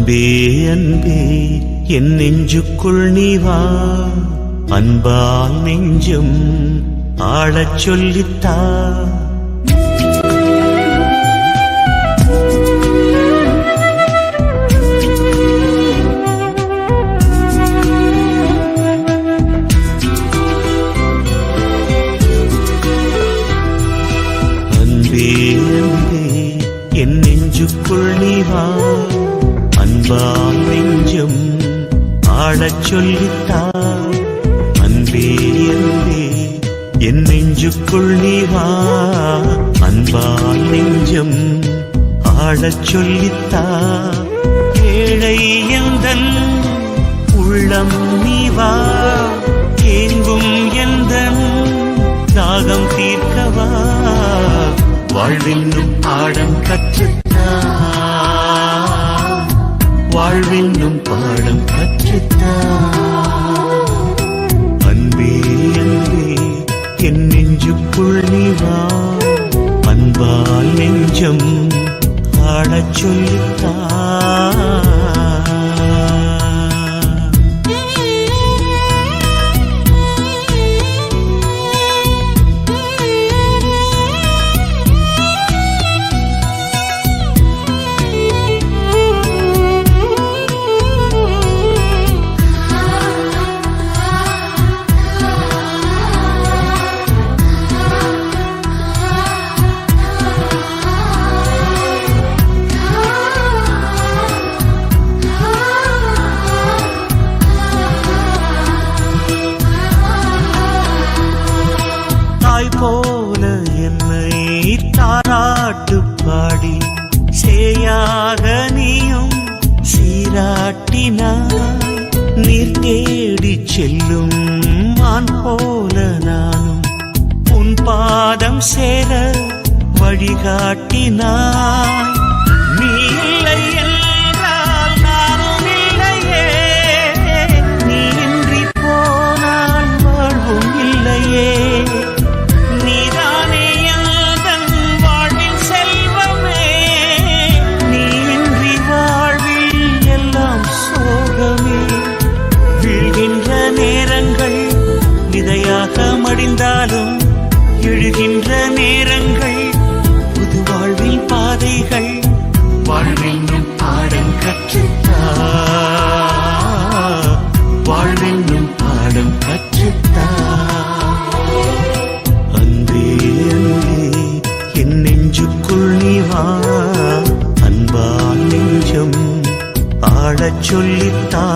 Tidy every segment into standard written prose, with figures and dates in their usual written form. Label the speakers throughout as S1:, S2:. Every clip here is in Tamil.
S1: அன்பே அன்பே என் நெஞ்சுக்குள் நீ வா, அன்பால் நெஞ்சம் ஆளச் சொல்லித்தா. அன்பே அன்பே என் நெஞ்சுக்குள் நீ வா, அன்பால் நெஞ்சம் ஆளச் சொல்லித்தா. அன்பே அன்பே என் நெஞ்சுக்குள் நீ வா, அன்பால் நெஞ்சம் ஆளச் சொல்லித்தா. ஏழை எந்தன் உள்ளம் நீ வா, ஏங்கும் எந்தன் தாகம் தீர்க்கவா. வாழ்வென்னும் பாடம் கற்றுத்தா, வாழ்வென்னும் பாடம் கற்றுத்தா. அன்பே அன்பே என் நெஞ்சுக்குள் நீ வா, அன்பால் நெஞ்சம் ஆளச் சொல்லித்தா. போல என்னை தாராட்டு பாடி சேயாக நீயும் சீராட்டினாய். நீர் தேடி செல்லும் மான் போல நானும் உன் பாதம் சேர வழிகாட்டினாய். நீ இல்லை என்றால் நானும் இல்லையே, நீ இன்றி போனால் வாழ்வும் இல்லையே. விதையாக மடிந்தாலும் எழுகின்ற நேரங்கள் புது வாழ்வில் பாதைகள். வாழ்வென்னும் பாடம் கற்றுத்தா, வாழ்வென்னும் பாடம் கற்றுத்தா. அன்பே அன்பே என் நெஞ்சுக்குள் நீ வா, அன்பால் நெஞ்சம் ஆளச் சொல்லித்தா.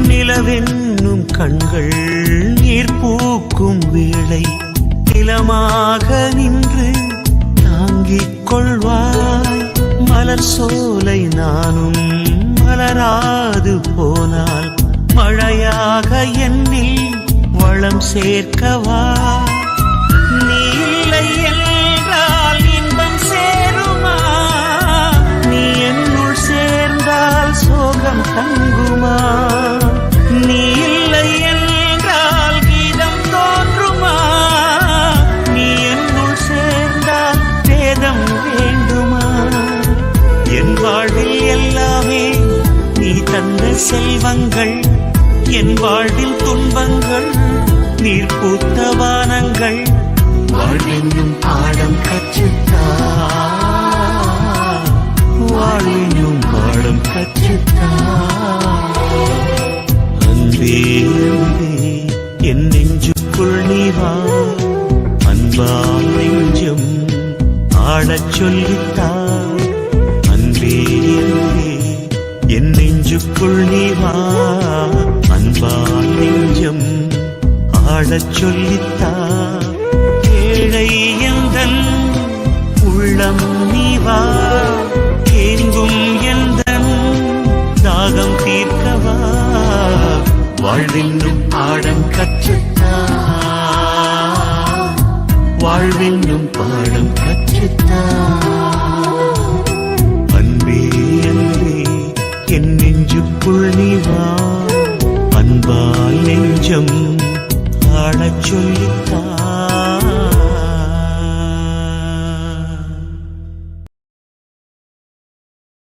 S1: நிலவென்னும் கண்கள் நீர் பூக்கும் வேளை நிலமாக நின்று தாங்கிக் கொள்வாய். மலர் சோலை நானும் மலராது போனால் மழையாக என்னில் வளம் சேர்க்கவா. நீ இல்லை என்றால் இன்பம் சேருமா, நீ என்னுள் சேர்ந்தால் சோகம் தங்குமா. நீ இல்லை என்றால் கீதம் தோன்றுமா, நீ என்னுள் சேர்ந்தால் வேதம் வேண்டுமா. என் வாழ்வில் எல்லாமே நீ தந்த செல்வங்கள், என் வாழ்வில் துன்பங்கள் நீர் பூத்த வானங்கள். வாழ்வென்னும் பாடம் கற்றுத்தா, வாழ்வென்னும் பாடம் கற்றுத்தா. அன்பே அன்பே என் நெஞ்சுக்குள் நீ வா, அன்பால் நெஞ்சம் ஆளச் சொல்லித்தா. அன்பே அன்பே என் நெஞ்சுக்குள் நீ வா, அன்பால் நெஞ்சம் ஆளச் சொல்லித்தா. ஏழை எந்தன் உள்ளம் நீ வா, வாழ்வென்னும் பாடம் கற்றுத்தா வாழ்வென்னும் பாடம் கற்றுத்தா அன்பே அன்பே என் நெஞ்சுக்குள் நீ வா அன்பால் நெஞ்சம் ஆடச் சொல்லித்தா